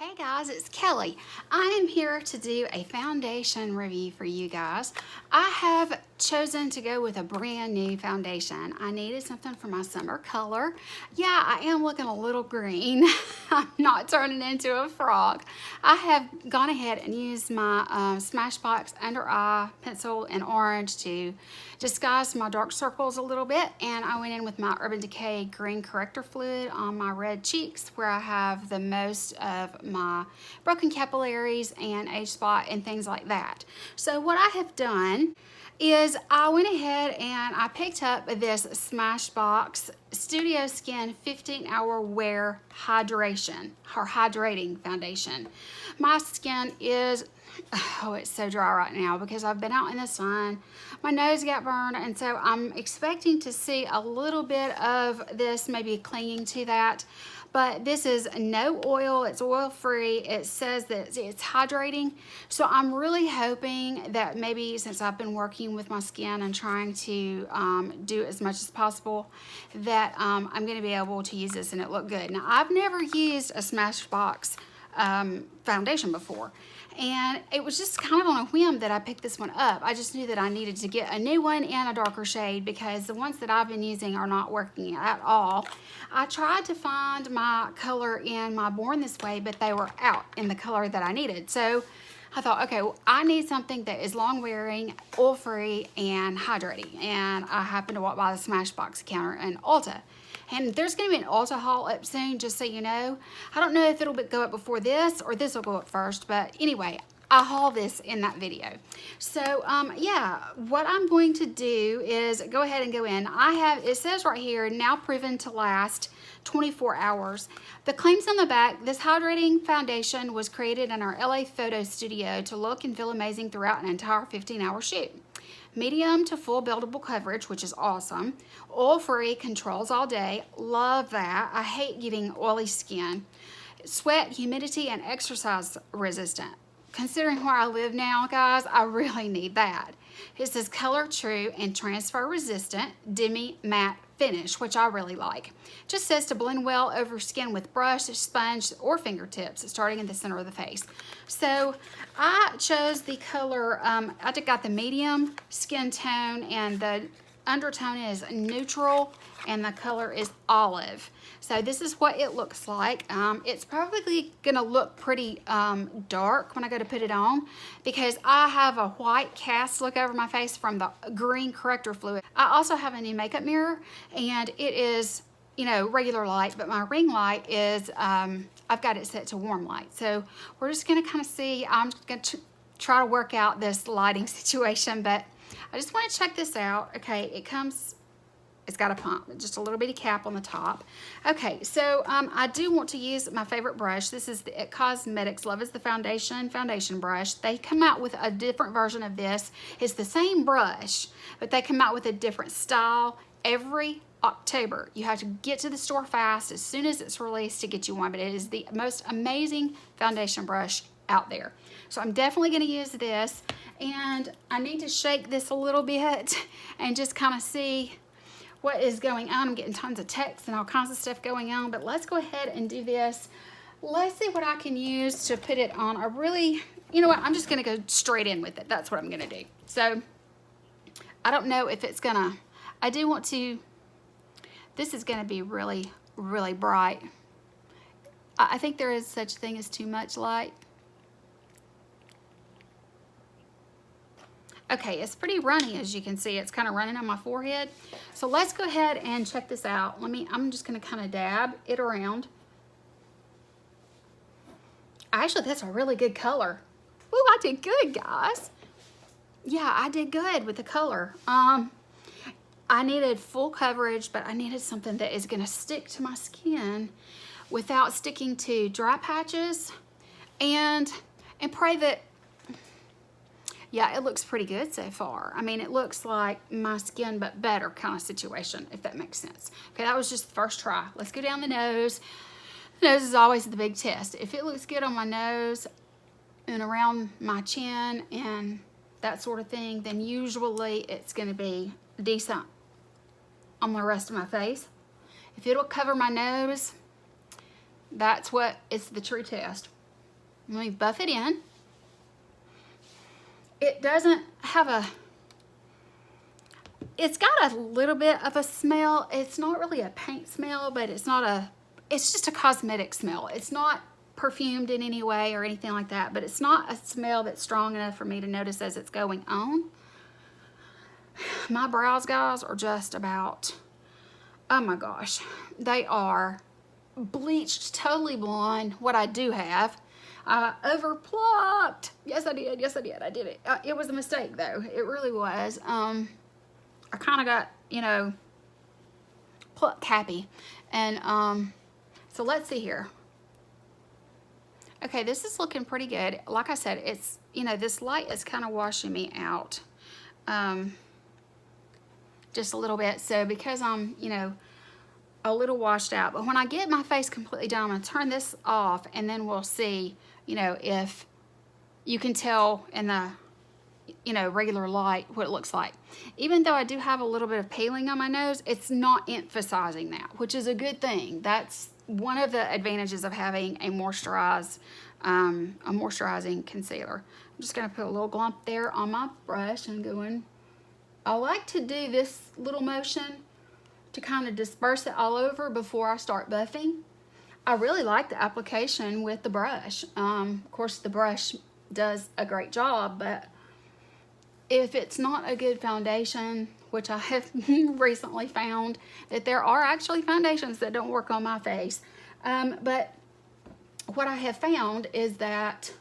Hey guys, it's Kelly. I am here to do a foundation review for you guys. I have chosen to go with a brand new foundation. I needed something for my summer color. Yeah, I am looking a little green. I'm not turning into a frog. I have gone ahead and used my Smashbox under eye pencil in orange to disguise my dark circles a little bit, and I went in with my Urban Decay green corrector fluid on my red cheeks where I have the most of my broken capillaries and age spot and things like that. So what I have done is I went ahead and I picked up this Smashbox Studio Skin 15-hour wear hydration or hydrating foundation. My skin is, oh, it's so dry right now because I've been out in the sun. My nose got burned, and so I'm expecting to see a little bit of this maybe clinging to that. But this is no oil, it's oil free. It says that it's hydrating. So I'm really hoping that maybe since I've been working with my skin and trying to do as much as possible, that I'm gonna be able to use this and it look good. Now, I've never used a Smashbox foundation before. And it was just kind of on a whim that I picked this one up. I just knew that I needed to get a new one in a darker shade because the ones that I've been using are not working at all. I tried to find my color in my Born This Way, but they were out in the color that I needed. So I thought, okay, well, I need something that is long wearing, oil free, and hydrating. And I happened to walk by the Smashbox counter in Ulta. And there's going to be an Ulta haul up soon, just so you know. I don't know if it'll go up before this or this will go up first, but anyway, I haul this in that video. So yeah, what I'm going to do is go ahead and go in. It says right here, now proven to last 24 hours. The claims on the back: this hydrating foundation was created in our LA photo studio to look and feel amazing throughout an entire 15-hour shoot. Medium to full buildable coverage, which is awesome. Oil-free, controls all day. Love that. I hate getting oily skin. Sweat, humidity, and exercise resistant. Considering where I live now, guys, I really need that. It says color true and transfer resistant, demi matte finish, which I really like. Just says to blend well over skin with brush, sponge, or fingertips, starting in the center of the face. So I chose the color, I got the medium skin tone, and the undertone is neutral, and the color is olive. So this is what it looks like. It's probably gonna look pretty dark when I go to put it on because I have a white cast look over my face from the green corrector fluid. I also have a new makeup mirror, and it is, you know, regular light, but my ring light is, I've got it set to warm light. So we're just gonna kind of see. I'm gonna try to work out this lighting situation, but I just want to check this out. Okay, it's got a pump, just a little bitty cap on the top. Okay, so I do want to use my favorite brush. This is the It Cosmetics Love is the Foundation brush. They come out with a different version of this. It's the same brush, but they come out with a different style every October. You have to get to the store fast as soon as it's released to get you one, but it is the most amazing foundation brush out there. So I'm definitely going to use this, and I need to shake this a little bit and just kind of see what is going on. I'm getting tons of texts and all kinds of stuff going on, but let's go ahead and do this. Let's see what I can use to put it on. You know what, I'm just going to go straight in with it. That's what I'm going to do. So I don't know if it's going to, I do want to, this is going to be really, really bright. I think there is such a thing as too much light. Okay, it's pretty runny, as you can see. It's kind of running on my forehead. So let's go ahead and check this out. I'm just gonna kind of dab it around. Actually, that's a really good color. Ooh, I did good, guys. Yeah, I did good with the color. I needed full coverage, but I needed something that is gonna stick to my skin without sticking to dry patches, and pray that, yeah, it looks pretty good so far. I mean, it looks like my skin, but better kind of situation, if that makes sense. Okay, that was just the first try. Let's go down the nose. The nose is always the big test. If it looks good on my nose and around my chin and that sort of thing, then usually it's gonna be decent on the rest of my face. If it'll cover my nose, that's what it's the true test. Let me buff it in. It doesn't have a, it's got a little bit of a smell. It's not really a paint smell, but it's not a, it's just a cosmetic smell. It's not perfumed in any way or anything like that, but it's not a smell that's strong enough for me to notice as it's going on. My brows, guys, are just about, oh my gosh, they are bleached, totally blonde. What I do have, I over plucked. Yes, I did. Yes, I did. I did it. It was a mistake, though. It really was. I kind of got, you know, pluck happy. And so let's see here. Okay, this is looking pretty good. Like I said, it's, you know, this light is kind of washing me out just a little bit. So because I'm, you know, a little washed out, but when I get my face completely done, I'm going to turn this off, and then we'll see, you know, if you can tell in the, you know, regular light what it looks like. Even though I do have a little bit of peeling on my nose, it's not emphasizing that, which is a good thing. That's one of the advantages of having a moisturizing concealer. I'm just going to put a little glump there on my brush and going. I like to do this little motion to kind of disperse it all over before I start buffing. I really like the application with the brush. Of course, the brush does a great job, but if it's not a good foundation, which I have recently found that there are actually foundations that don't work on my face. But what I have found is that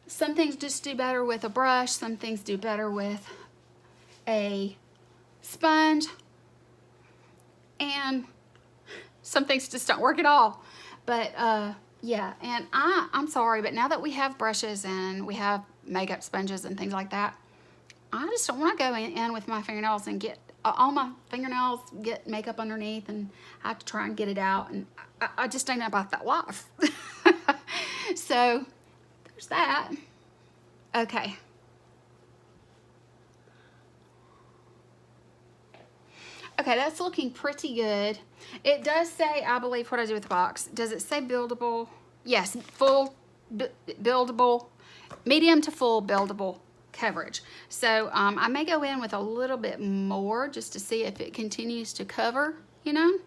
some things just do better with a brush, some things do better with a sponge, and some things just don't work at all. But yeah, and I'm sorry, but now that we have brushes and we have makeup sponges and things like that, I just don't want to go in with my fingernails and get all my fingernails, get makeup underneath, and I have to try and get it out, and I just ain't about that life. So there's that. Okay. Okay, that's looking pretty good. It does say, I believe, what I do with the box. Does it say buildable? Yes, full buildable, medium to full buildable coverage. So I may go in with a little bit more just to see if it continues to cover, you know.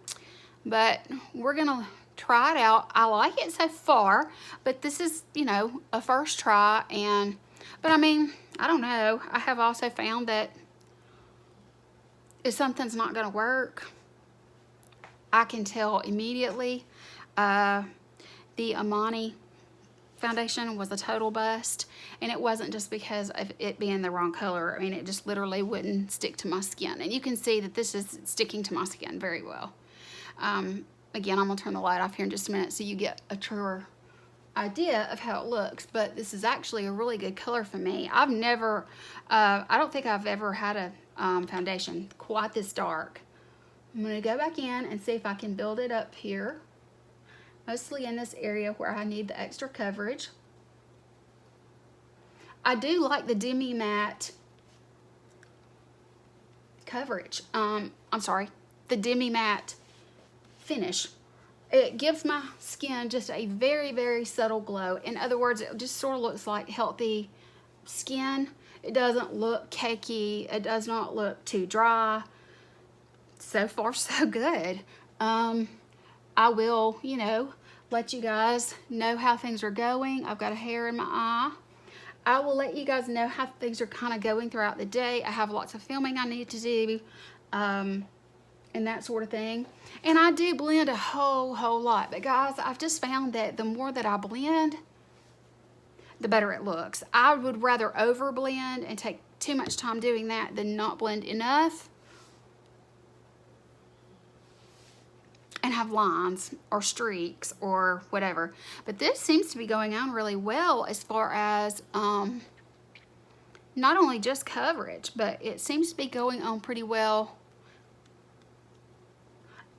But we're gonna try it out. I like it so far, but this is, you know, a first try. But I mean, I don't know. I have also found that if something's not going to work, I can tell immediately. The Amani foundation was a total bust, and it wasn't just because of it being the wrong color. I mean, it just literally wouldn't stick to my skin, and you can see that this is sticking to my skin very well. Again, I'm going to turn the light off here in just a minute so you get a truer idea of how it looks, but this is actually a really good color for me. I've never, I don't think I've ever had a foundation quite this dark. I'm going to go back in and see if I can build it up here, mostly in this area where I need the extra coverage. I do like the demi matte coverage. I'm sorry, the demi matte finish. It gives my skin just a very, very subtle glow. In other words, it just sort of looks like healthy skin. It doesn't look cakey. It does not look too dry. So far, so good. I will, you know, let you guys know how things are going. I've got a hair in my eye. I will let you guys know how things are kind of going throughout the day. I have lots of filming I need to do. And that sort of thing. And I do blend a whole lot. But guys, I've just found that the more that I blend, the better it looks. I would rather over blend and take too much time doing that than not blend enough and have lines or streaks or whatever. But this seems to be going on really well as far as not only just coverage, but it seems to be going on pretty well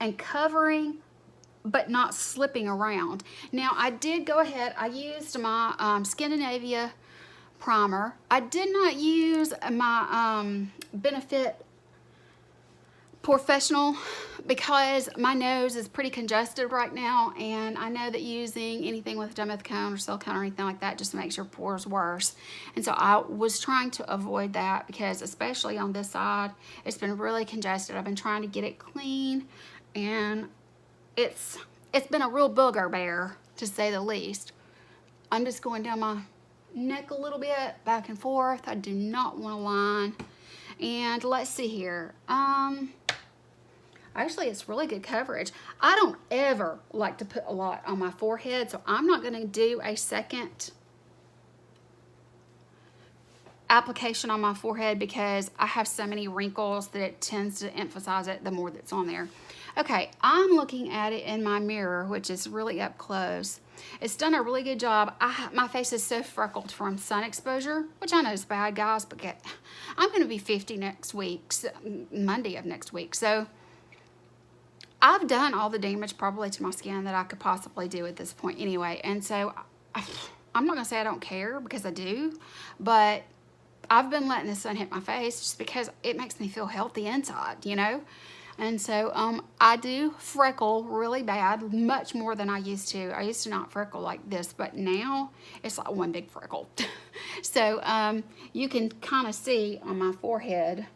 and covering but not slipping around. Now I did go ahead, I used my Scandinavia primer. I did not use my Benefit professional because my nose is pretty congested right now, and I know that using anything with dimethicone or silicone or anything like that just makes your pores worse. And so I was trying to avoid that because especially on this side, it's been really congested. I've been trying to get it clean, and it's been a real booger bear, to say the least. I'm just going down my neck a little bit, back and forth. I do not want a line. And let's see here. Actually, it's really good coverage. I don't ever like to put a lot on my forehead, so I'm not going to do a second application on my forehead because I have so many wrinkles that it tends to emphasize it the more that's on there. Okay, I'm looking at it in my mirror, which is really up close. It's done a really good job. My face is so freckled from sun exposure, which I know is bad, guys, but I'm going to be 50 next week, Monday of next week. So I've done all the damage probably to my skin that I could possibly do at this point anyway. And so I'm not going to say I don't care, because I do, but I've been letting the sun hit my face just because it makes me feel healthy inside, you know? And so I do freckle really bad, much more than I used to. I used to not freckle like this, but now it's like one big freckle. So you can kind of see on my forehead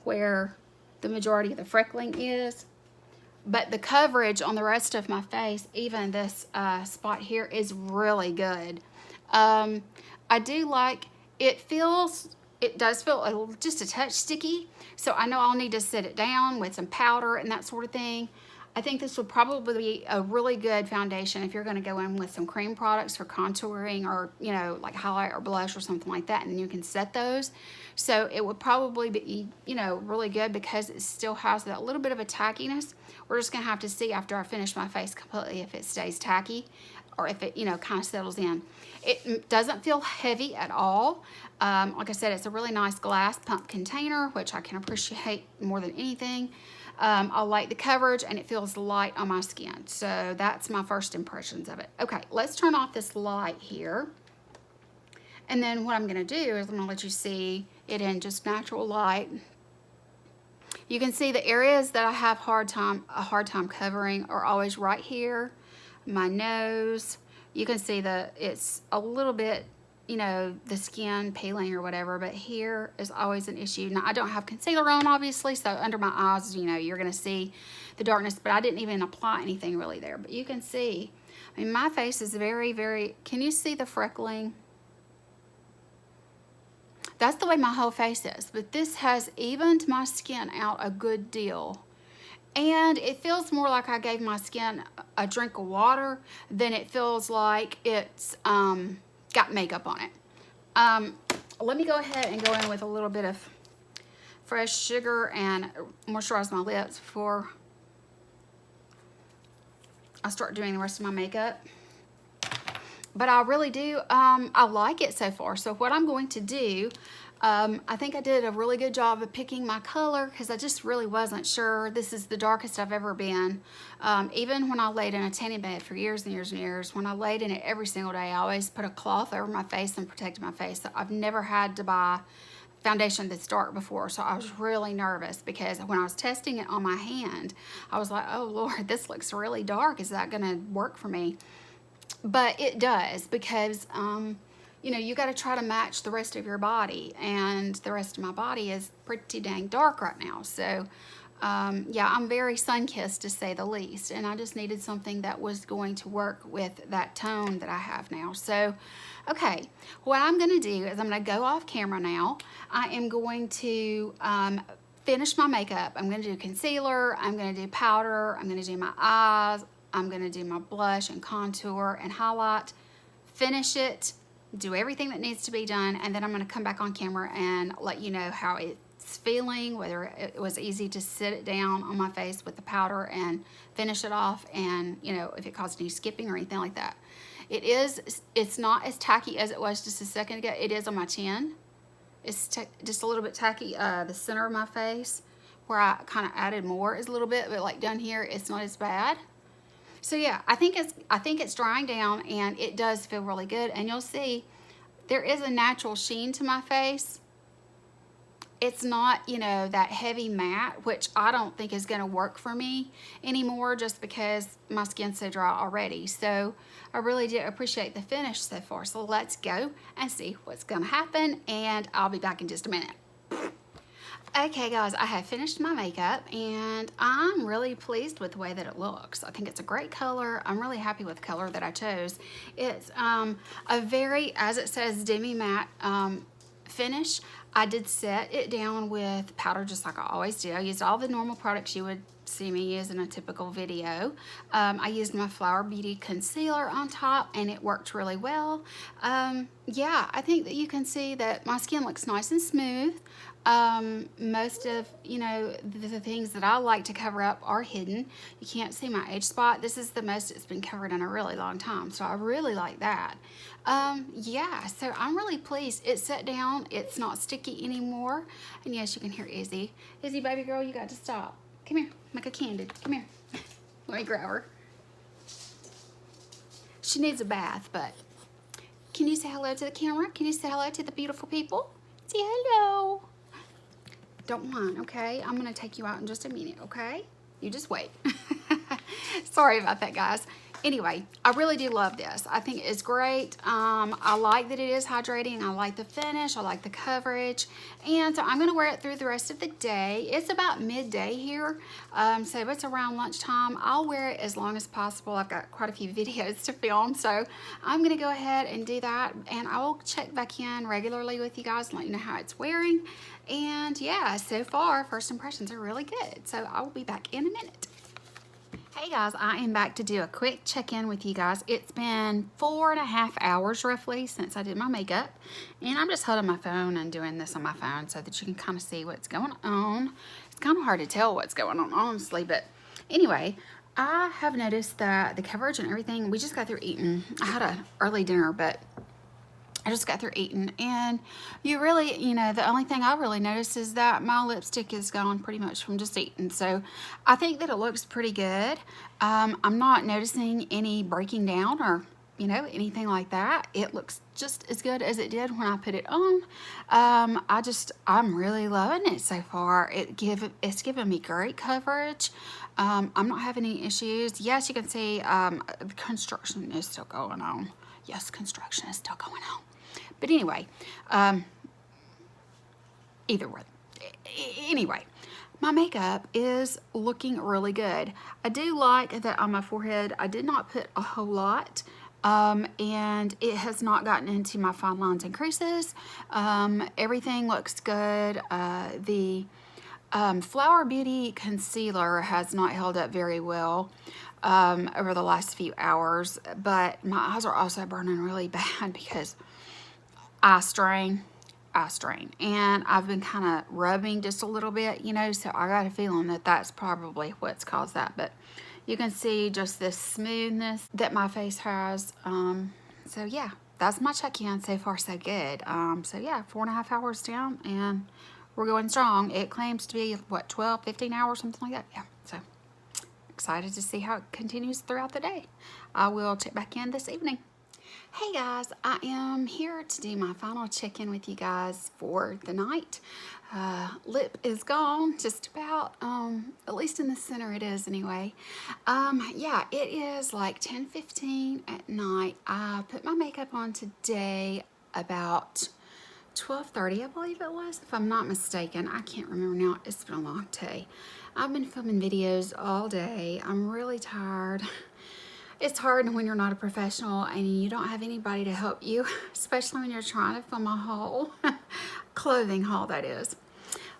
where the majority of the freckling is. But the coverage on the rest of my face, even this spot here, is really good. I do like, it does feel just a touch sticky, so I know I'll need to sit it down with some powder and that sort of thing. I think this would probably be a really good foundation if you're going to go in with some cream products for contouring, or, you know, like highlight or blush or something like that, and you can set those. So it would probably be, you know, really good because it still has that little bit of a tackiness. We're just going to have to see after I finish my face completely if it stays tacky or if it, you know, kind of settles in. It doesn't feel heavy at all. Like I said, it's a really nice glass pump container, which I can appreciate more than anything. I like the coverage, and it feels light on my skin. So that's my first impressions of it. Okay, let's turn off this light here. And then what I'm going to do is I'm going to let you see it in just natural light. You can see the areas that I have a hard time covering are always right here. My nose. You can see it's a little bit, you know, the skin peeling or whatever, but here is always an issue. Now, I don't have concealer on, obviously, so under my eyes, you know, you're going to see the darkness, but I didn't even apply anything really there. But you can see, I mean, my face is very, very, can you see the freckling? That's the way my whole face is, but this has evened my skin out a good deal. And it feels more like I gave my skin a drink of water than it feels like it's got makeup on it. Let me go ahead and go in with a little bit of fresh sugar and moisturize my lips before I start doing the rest of my makeup. But I really do, I like it so far. So what I'm going to do, I think I did a really good job of picking my color because I just really wasn't sure. This is the darkest I've ever been. Even when I laid in a tanning bed for years and years and years, when I laid in it every single day, I always put a cloth over my face and protected my face. So I've never had to buy foundation that's dark before. So I was really nervous because when I was testing it on my hand, I was like, oh Lord, this looks really dark. Is that gonna work for me? But it does, because you know, you got to try to match the rest of your body, and the rest of my body is pretty dang dark right now. So yeah, I'm very sun-kissed, to say the least, and I just needed something that was going to work with that tone that I have now. So okay, what I'm going to do is I'm going to go off camera now. I am going to finish my makeup. I'm going to do concealer, I'm going to do powder, I'm going to do my eyes, I'm going to do my blush and contour and highlight, finish it, do everything that needs to be done, and then I'm going to come back on camera and let you know how it's feeling, whether it was easy to sit it down on my face with the powder and finish it off, and, you know, if it caused any skipping or anything like that. It's not as tacky as it was just a second ago. It is on my chin. It's just a little bit tacky. The center of my face, where I kind of added more, is a little bit, but like down here, it's not as bad. So yeah, I think it's drying down, and it does feel really good. And you'll see there is a natural sheen to my face. It's not, you know, that heavy matte, which I don't think is going to work for me anymore just because my skin's so dry already. So I really do appreciate the finish so far. So let's go and see what's going to happen, and I'll be back in just a minute. Okay guys, I have finished my makeup and I'm really pleased with the way that it looks. I think it's a great color. I'm really happy with the color that I chose. It's a very, as it says, demi matte finish. I did set it down with powder just like I always do. I used all the normal products you would see me use in a typical video. I used my Flower Beauty concealer on top and it worked really well. Yeah, I think that you can see that my skin looks nice and smooth. Most of, you know, the things that I like to cover up are hidden. You can't see my age spot. This is the most it's been covered in a really long time, so I really like that. Yeah, so I'm really pleased. It's set down. It's not sticky anymore. And yes, you can hear Izzy. Izzy, baby girl, you got to stop. Come here, make a candid. Come here. Let me grab her. She needs a bath, but can you say hello to the camera? Can you say hello to the beautiful people? Say hello. Don't whine, okay? I'm gonna take you out in just a minute, okay? You just wait. Sorry about that, guys. Anyway, I really do love this. I think it's great. I like that it is hydrating. I like the finish. I like the coverage. And so I'm going to wear it through the rest of the day. It's about midday here. So if it's around lunchtime, I'll wear it as long as possible. I've got quite a few videos to film. So I'm going to go ahead and do that. And I will check back in regularly with you guys and let you know how it's wearing. And yeah, so far, first impressions are really good. So I will be back in a minute. Hey guys, I am back to do a quick check-in with you guys. It's been 4.5 hours roughly since I did my makeup, and I'm just holding my phone and doing this on my phone so that you can kind of see what's going on. It's kind of hard to tell what's going on, honestly, but anyway, I have noticed that the coverage and everything, we just got through eating. I had an early dinner, but I just got through eating, and you really, you know, the only thing I really noticed is that my lipstick is gone pretty much from just eating. So I think that it looks pretty good. I'm not noticing any breaking down or, you know, anything like that. It looks just as good as it did when I put it on. I'm really loving it so far. It's given me great coverage. I'm not having any issues. Yes, you can see construction is still going on. Yes, construction is still going on. But anyway, either way. Anyway, my makeup is looking really good. I do like that on my forehead, I did not put a whole lot. And it has not gotten into my fine lines and creases. Everything looks good. The Flower Beauty concealer has not held up very well over the last few hours, but my eyes are also burning really bad because eye strain, and I've been kind of rubbing just a little bit, you know, so I got a feeling that that's probably what's caused that. But you can see just this smoothness that my face has. So yeah, that's my check-in. So far so good. So yeah, 4.5 hours down and we're going strong. It claims to be what, 12, 15 hours, something like that. Yeah, so excited to see how it continues throughout the day. I will check back in this evening. Hey guys, I am here to do my final check-in with you guys for the night. Lip is gone, just about, at least in the center it is anyway. Yeah, it is like 10:15 at night. I put my makeup on today about 12:30, I believe it was, if I'm not mistaken. I can't remember now. It's been a long day. I've been filming videos all day. I'm really tired. It's hard when you're not a professional and you don't have anybody to help you, especially when you're trying to film a haul, clothing haul that is.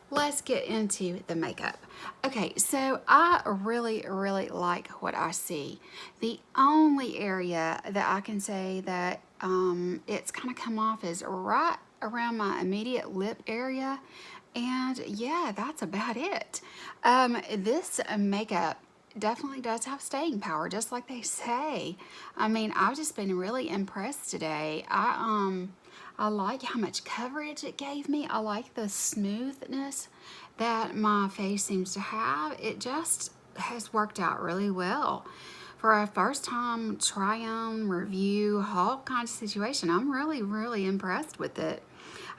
Let's get into the makeup. Okay, so I really like what I see. The only area that I can say that it's kind of come off is right around my immediate lip area, and yeah, that's about it. This makeup definitely does have staying power, just like they say. I mean, I've just been really impressed today. I like how much coverage it gave me. I like the smoothness that my face seems to have. It just has worked out really well. For a first time try on, review, haul kind of situation, I'm really impressed with it.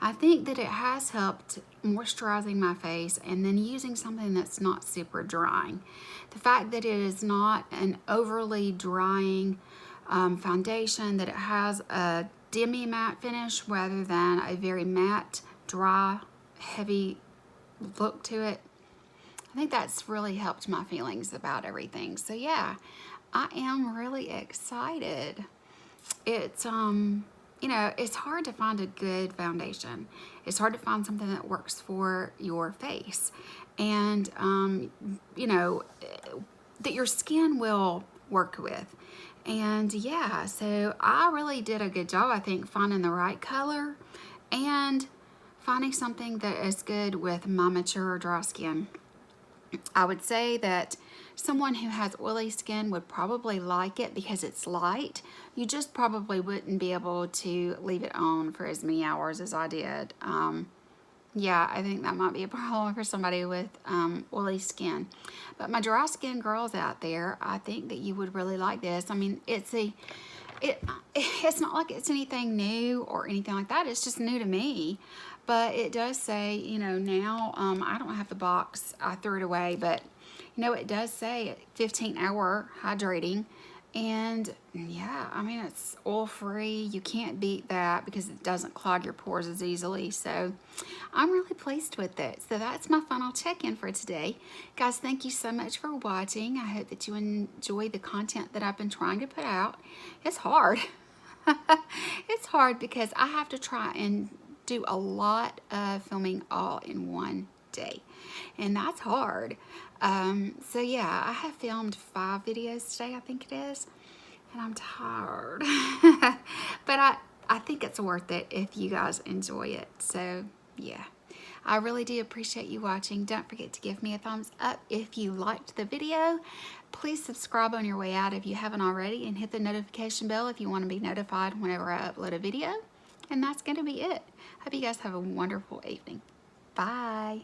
I think that it has helped moisturizing my face and then using something that's not super drying. The fact that it is not an overly drying foundation, that it has a demi-matte finish rather than a very matte, dry, heavy look to it. I think that's really helped my feelings about everything. So yeah, I am really excited. It's you know, it's hard to find a good foundation. It's hard to find something that works for your face, and you know, that your skin will work with. And yeah, so I really did a good job, I think, finding the right color and finding something that is good with my mature dry skin. I would say that someone who has oily skin would probably like it because it's light. You just probably wouldn't be able to leave it on for as many hours as I did. Yeah, I think that might be a problem for somebody with oily skin. But my dry skin girls out there, I think that you would really like this. I mean, it's not like it's anything new or anything like that. It's just new to me. But it does say, you know, now, I don't have the box. I threw it away. But, you know, it does say 15-hour hydrating. And, yeah, I mean, it's oil-free. You can't beat that because it doesn't clog your pores as easily. So, I'm really pleased with it. So, that's my final check-in for today. Guys, thank you so much for watching. I hope that you enjoy the content that I've been trying to put out. It's hard. It's hard because I have to try and do a lot of filming all in one day, and that's hard. So yeah, I have filmed 5 videos today, I think it is, and I'm tired. But I think it's worth it if you guys enjoy it. So yeah, I really do appreciate you watching. Don't forget to give me a thumbs up if you liked the video. Please subscribe on your way out if you haven't already, and hit the notification bell if you want to be notified whenever I upload a video. And that's going to be it. Hope you guys have a wonderful evening. Bye.